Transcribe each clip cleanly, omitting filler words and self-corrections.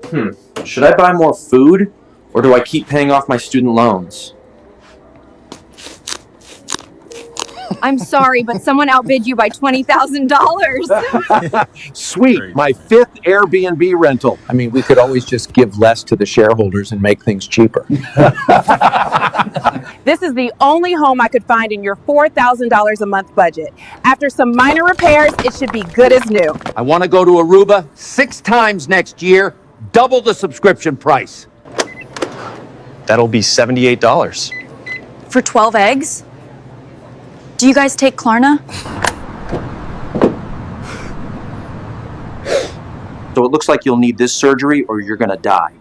Hmm. Should I buy more food, or do I keep paying off my student loans? I'm sorry, but someone outbid you by $20,000. Sweet, Crazy, my man. fifth Airbnb rental. I mean, we could always just give less to the shareholders and make things cheaper. This is the only home I could find in your $4,000 a month budget. After some minor repairs, it should be good as new. I want to go to Aruba 6 times next year, double the subscription price. That'll be $78. For 12 eggs? Do you guys take Klarna? So it looks like you'll need this surgery or you're gonna die.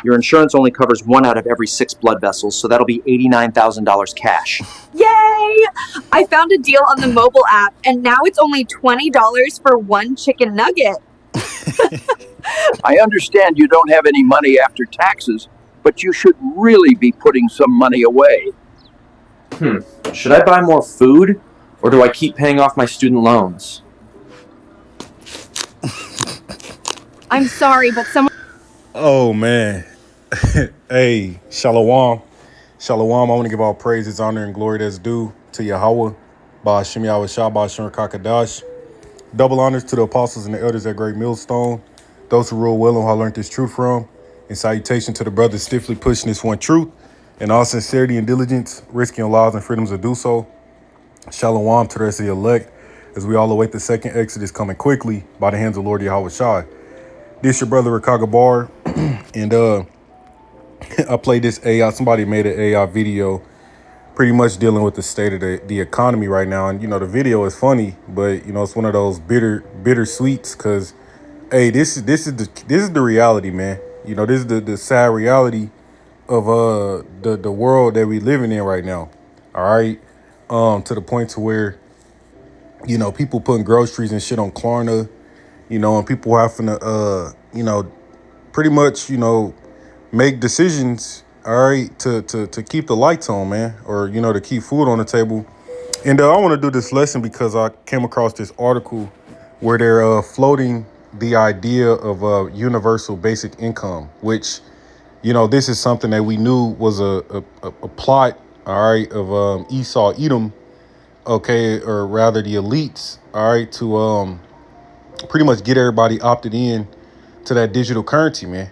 Your insurance only covers 1 out of every 6 blood vessels, so that'll be $89,000 cash. Yay! I found a deal on the mobile app, and now it's only $20 for 1 chicken nugget. I understand you don't have any money after taxes, but you should really be putting some money away. Should I buy more food, or do I keep paying off my student loans? I'm sorry, but someone... Oh, man. Hey, Shalom. Shalom. I want to give all praises, honor, and glory that's due to Yahweh, Ba'ashem Yahweh Shah, Ba'ashem Kakadash. Double honors to the apostles and the elders at Great Millstone, those who rule well and who I learned this truth from. And salutation to the brothers stiffly pushing this one truth in all sincerity and diligence, risking your lives and freedoms to do so. Shalom to the rest of the elect as we all await the second Exodus coming quickly by the hands of Lord Yahweh Shai. This your brother Rikaga Bar, and I played this AI. Somebody made an AI video pretty much dealing with the state of the economy right now. And, the video is funny, but, it's one of those bitter sweets because, hey, this is the reality, man. This is the sad reality of the world that we living in right now. All right. To the point to where, people putting groceries and shit on Klarna, and people having to, pretty much, make decisions, all right, to keep the lights on, man, or, to keep food on the table. And I want to do this lesson because I came across this article where they're floating the idea of universal basic income, which, this is something that we knew was a plot, all right, of Esau, Edom, okay, or rather the elites, all right, to pretty much get everybody opted in to that digital currency, man.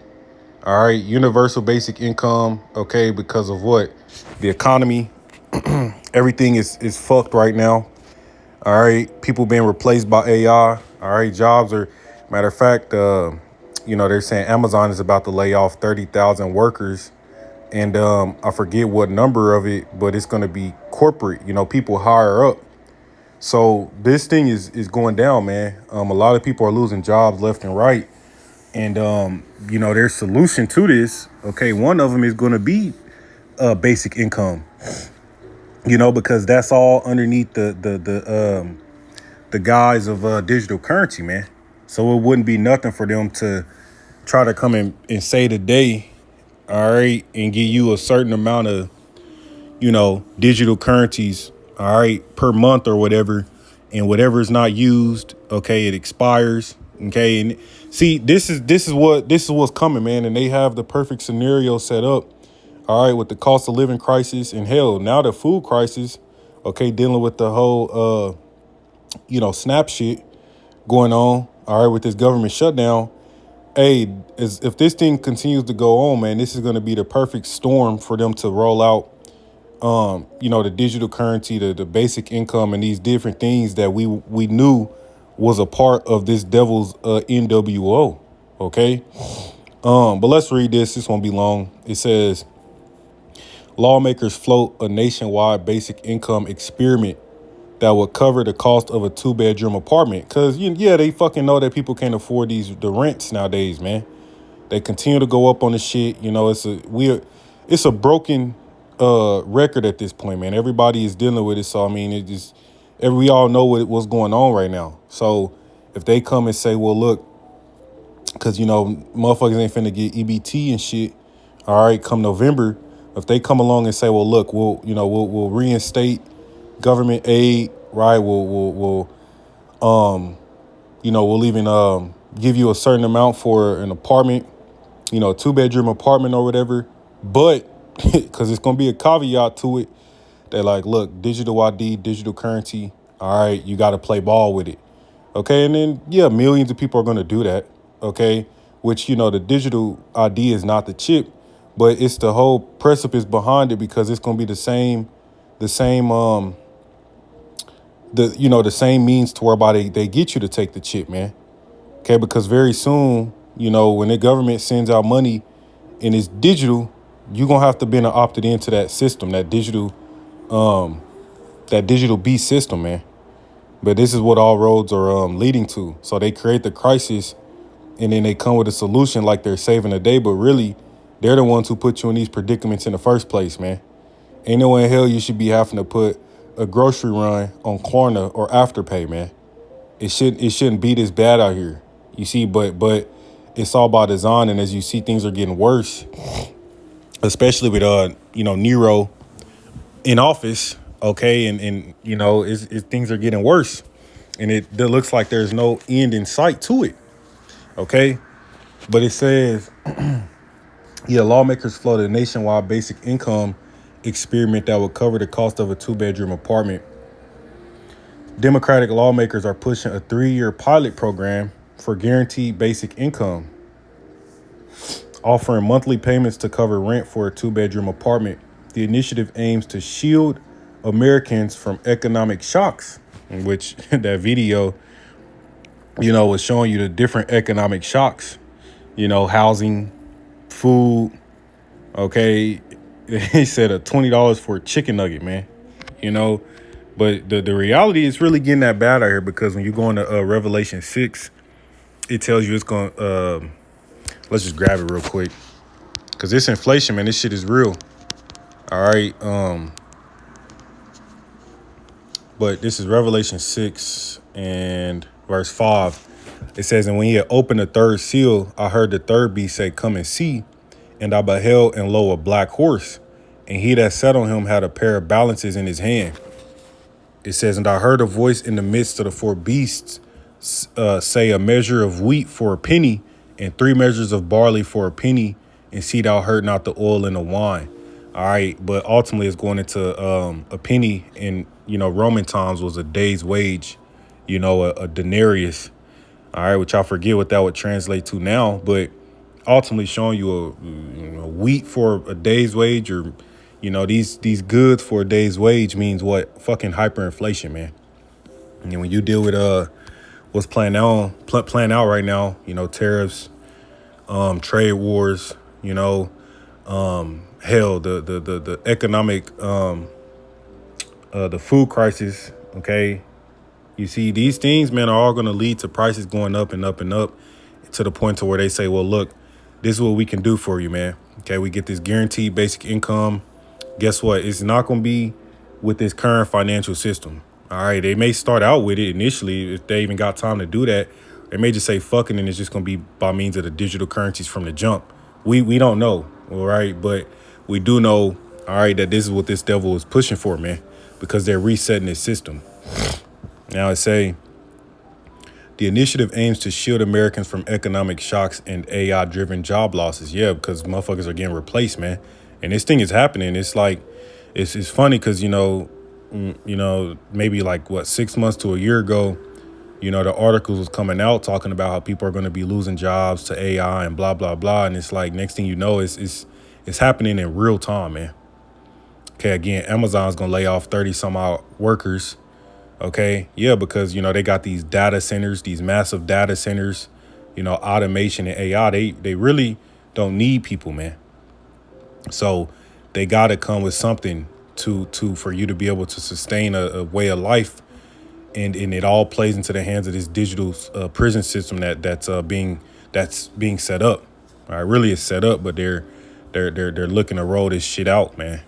All right, universal basic income, okay, because of what? The economy, everything is fucked right now. All right, people being replaced by AI. All right, jobs are, matter of fact, they're saying Amazon is about to lay off 30,000 workers. And I forget what number of it, but it's going to be corporate, people higher up. So this thing is going down, man. A lot of people are losing jobs left and right. And, their solution to this, okay, one of them is going to be basic income, because that's all underneath the guise of digital currency, man. So it wouldn't be nothing for them to try to come in and say today, all right, and give you a certain amount of, digital currencies, all right, per month or whatever. And whatever is not used, okay, it expires. Okay, and see, this is what's coming, man. And they have the perfect scenario set up, all right, with the cost of living crisis and hell, now the food crisis, okay, dealing with the whole SNAP shit going on, all right, with this government shutdown. Hey, if this thing continues to go on, man, this is going to be the perfect storm for them to roll out, the digital currency, the basic income, and these different things that we knew was a part of this devil's NWO. Okay. But let's read this. This won't be long. It says, lawmakers float a nationwide basic income experiment that would cover the cost of a 2-bedroom apartment. Because, they fucking know that people can't afford the rents nowadays, man. They continue to go up on the shit. It's a broken record at this point, man. Everybody is dealing with it. So, I mean, we all know what's going on right now. So if they come and say, well, look, because, motherfuckers ain't finna get EBT and shit, all right, come November, if they come along and say, well, look, we'll reinstate government aid, right? We'll even give you a certain amount for an apartment, 2-bedroom apartment or whatever. But because it's gonna be a caveat to it, they're like, look, digital ID, digital currency. All right, you got to play ball with it. Okay, and then yeah, millions of people are gonna do that. Okay, which the digital ID is not the chip, but it's the whole precipice behind it because it's gonna be the same the same means to whereby they get you to take the chip, man. Okay, because very soon, when the government sends out money and it's digital, you're gonna have to be opted into that system, that digital beast system, man. But this is what all roads are leading to. So they create the crisis and then they come with a solution like they're saving the day, but really they're the ones who put you in these predicaments in the first place, man. Ain't no way in hell you should be having to put a grocery run on Klarna or Afterpay, man. It shouldn't be this bad out here. You see, but it's all by design, and as you see, things are getting worse, especially with Nero in office. Okay, and things are getting worse, and it looks like there's no end in sight to it. Okay, but it says, lawmakers floated a nationwide basic income experiment that would cover the cost of a 2-bedroom apartment. Democratic lawmakers are pushing a 3-year pilot program for guaranteed basic income, offering monthly payments to cover rent for a 2-bedroom apartment. The initiative aims to shield Americans from economic shocks, in which that video, was showing you the different economic shocks, housing, food. Okay. He said a $20 for a chicken nugget, man, but the reality is really getting that bad out here because when you go into Revelation 6, it tells you it's going let's just grab it real quick because this inflation, man, this shit is real. All right. But this is Revelation 6 and verse 5. It says, and when he had opened the third seal, I heard the third beast say, come and see. And I beheld, and lo, a black horse. And he that sat on him had a pair of balances in his hand. It says, and I heard a voice in the midst of the 4 beasts say, a measure of wheat for a penny, and 3 measures of barley for a penny, and see thou hurt not the oil and the wine. All right, but ultimately it's going into a penny in Roman times was a day's wage, a denarius. All right, which I forget what that would translate to now, but ultimately showing you a wheat for a day's wage, or these goods for a day's wage means what? Fucking hyperinflation, man. And when you deal with what's playing out right now, tariffs, trade wars, hell, the economic, the food crisis. Okay, you see, these things, man, are all going to lead to prices going up and up and up to the point to where they say, well, look, this is what we can do for you, man. Okay, we get this guaranteed basic income. Guess what? It's not going to be with this current financial system. All right, they may start out with it initially if they even got time to do that. They may just say fucking, and it's just going to be by means of the digital currencies from the jump. We don't know, all right, but we do know, all right, that this is what this devil is pushing for, man, because they're resetting this system. Now it say, the initiative aims to shield Americans from economic shocks and AI-driven job losses. Yeah, because motherfuckers are getting replaced, man. And this thing is happening. It's like, it's funny because, maybe like, 6 months to a year ago, the articles was coming out talking about how people are going to be losing jobs to AI and blah, blah, blah. And it's like, next thing you know, it's happening in real time, man. Okay, again, Amazon's going to lay off 30 some odd workers. Okay, yeah, because, they got these data centers, these massive data centers, automation and AI. They really don't need people, man. So they got to come with something for you to be able to sustain a way of life. And it all plays into the hands of this digital prison system that's being set up. All right, really it's set up, but they're looking to roll this shit out, man.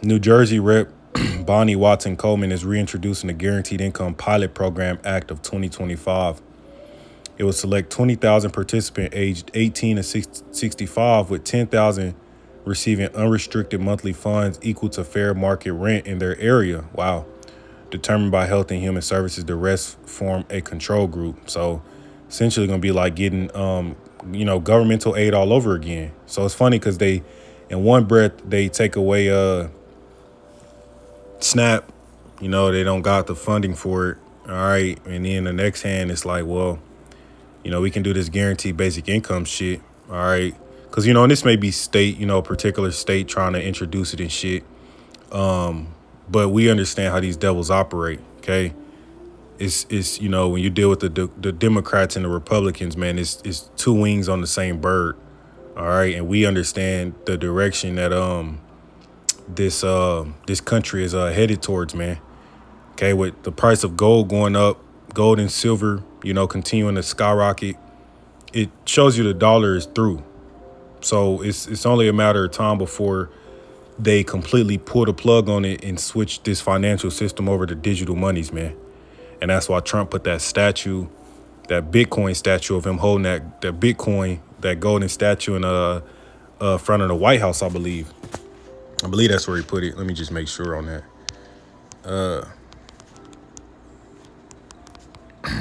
New Jersey Rep. Bonnie Watson Coleman is reintroducing the Guaranteed Income Pilot Program Act of 2025. It will select 20,000 participants aged 18 to 65, with 10,000 receiving unrestricted monthly funds equal to fair market rent in their area. Wow. Determined by Health and Human Services, the rest form a control group. So essentially going to be like getting, governmental aid all over again. So it's funny because they, in one breath, they take away SNAP. They don't got the funding for it. All right. And then the next hand, it's like, well, we can do this guaranteed basic income shit. All right. Because, and this may be state, a particular state trying to introduce it and shit. But we understand how these devils operate. Okay. It's when you deal with the Democrats and the Republicans, man, it's two wings on the same bird. All right. And we understand the direction that this country is headed towards, man. Okay, with the price of gold going up, gold and silver, continuing to skyrocket, it shows you the dollar is through. So it's only a matter of time before they completely pull the plug on it and switch this financial system over to digital monies, man. And that's why Trump put that statue, that Bitcoin statue of him holding that Bitcoin, that golden statue in front of the White House, I believe. I believe that's where he put it. Let me just make sure on that.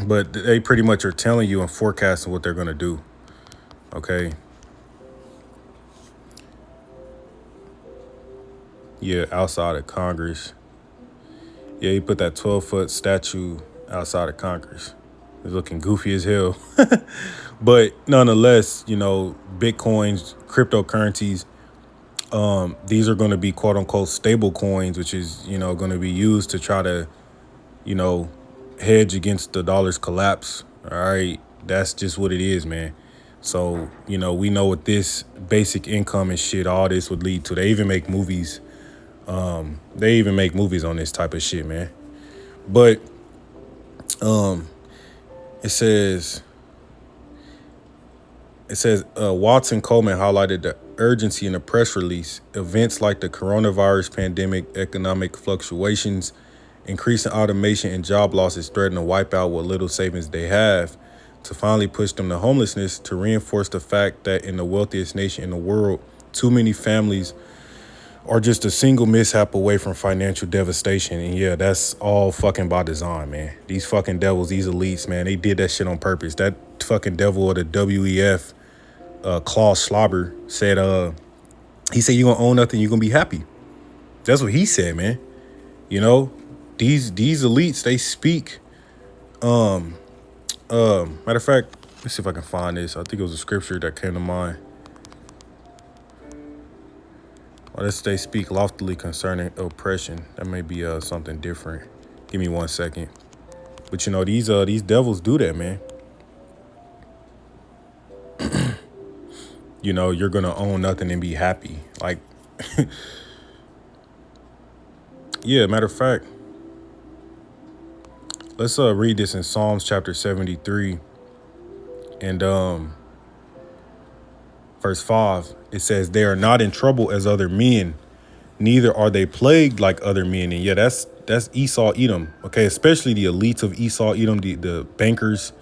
But they pretty much are telling you and forecasting what they're going to do. Okay. Yeah, outside of Congress. Yeah, he put that 12-foot statue outside of Congress. It's looking goofy as hell. But nonetheless, Bitcoins, cryptocurrencies, these are going to be quote unquote stable coins, which is, going to be used to try to, hedge against the dollar's collapse. All right. That's just what it is, man. So, we know what this basic income and shit, all this would lead to. They even make movies. They even make movies on this type of shit, man. But it says Watson Coleman highlighted the urgency in the press release. Events like the coronavirus pandemic, economic fluctuations, increasing automation and job losses threaten to wipe out what little savings they have, to finally push them to homelessness, to reinforce the fact that in the wealthiest nation in the world, too many families are just a single mishap away from financial devastation. And yeah, that's all fucking by design, man. These fucking devils, these elites, man, they did that shit on purpose. That fucking devil of the WEF, Klaus Schwab, said, he said, you're gonna own nothing, you're gonna be happy. That's what he said, man. These elites, they speak. Matter of fact, let's see if I can find this. I think it was a scripture that came to mind. They speak loftily concerning oppression. That may be something different. Give me 1 second. But these devils do that, man. You're gonna own nothing and be happy. Like, yeah. Matter of fact, let's read this in Psalms chapter 73 and verse 5. It says, "They are not in trouble as other men, neither are they plagued like other men." And yeah, that's Esau Edom. Okay, especially the elites of Esau Edom, the bankers.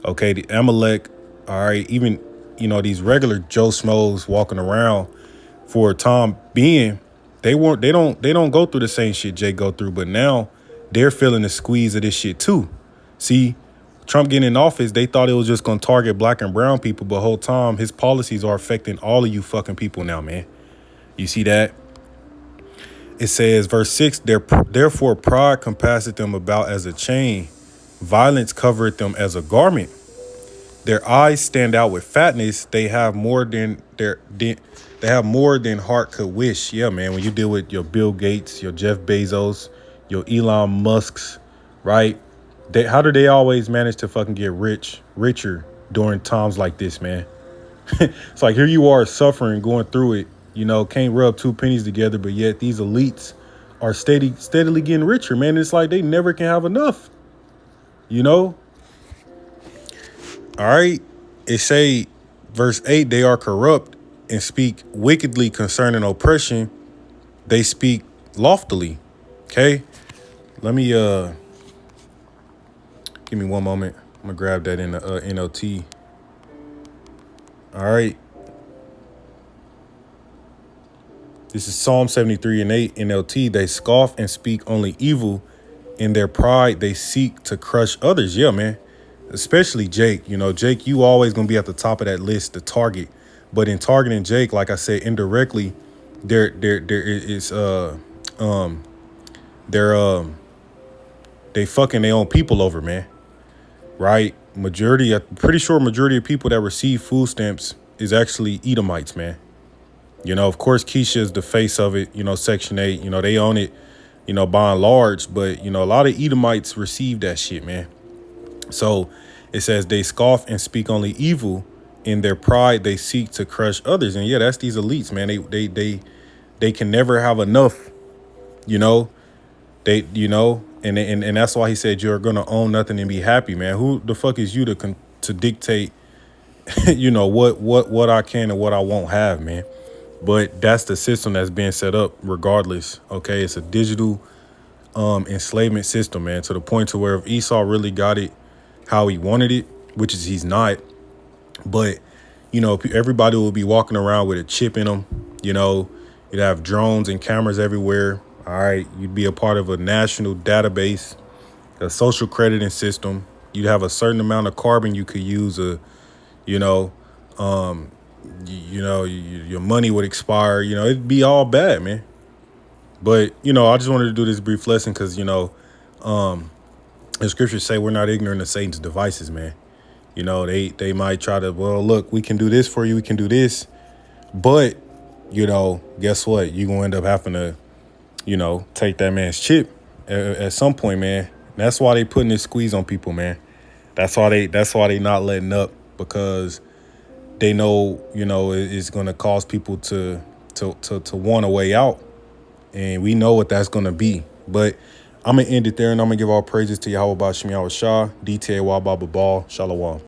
Okay, the Amalek. All right, even these regular Joe Schmoes walking around for a time being, they don't go through the same shit Jay go through, but now they're feeling the squeeze of this shit too. See, Trump getting in office, they thought it was just going to target black and brown people, but the whole time his policies are affecting all of you fucking people now, man. You see that? It says, verse 6, therefore pride compasseth them about as a chain, violence covereth them as a garment. Their eyes stand out with fatness. They have more than heart could wish. Yeah, man. When you deal with your Bill Gates, your Jeff Bezos, your Elon Musks, right? How do they always manage to fucking get richer during times like this, man? It's like here you are suffering, going through it. Can't rub two pennies together, but yet these elites are steadily getting richer, man. It's like they never can have enough. All right. It say, verse 8, they are corrupt and speak wickedly concerning oppression. They speak loftily. Okay. Let me, give me 1 moment. I'm gonna grab that in the NLT. All right. This is Psalm 73:8 NLT. They scoff and speak only evil. In their pride, they seek to crush others. Yeah, man. especially Jake. You know, Jake, you always gonna be at the top of that list to target. But in targeting Jake, like I said, indirectly, there is they're they fucking their own people over, man. Right? I'm pretty sure majority of people that receive food stamps is actually Edomites, man. You know, of course, Keisha is the face of it. You know, Section 8. You know, they own it. You know, by and large, but you know, a lot of Edomites receive that shit, man. So it says they scoff and speak only evil. In their pride, they seek to crush others. And yeah, that's these elites, man. They can never have enough, you know. And that's why he said you're gonna own nothing and be happy, man. Who the fuck is you to dictate, you know, what I can and what I won't have, man. But that's the system that's being set up regardless. Okay, it's a digital enslavement system, man, to the point to where if Esau really got it how he wanted it, which is he's not, but you know, everybody will be walking around with a chip in them. You know, you'd have drones and cameras everywhere. All right, you'd be a part of a national database, a social crediting system. You'd have a certain amount of carbon you could use. You know, your money would expire. You know, it'd be all bad, man. But you know, I just wanted to do this brief lesson because you know, the scriptures say we're not ignorant of Satan's devices, man. You know, they might try to, well, look, we can do this for you, we can do this, but you know, guess what? You're gonna end up having to, you know, take that man's chip at some point, man. That's why they putting this squeeze on people, man. That's why they not letting up, because they know, you know, it's gonna cause people to want a way out, and we know what that's gonna be. But I'm gonna end it there, and I'm gonna give all praises to Yahweh Bashim Yahweh Shah, DTA Wababa Ball, Shalom.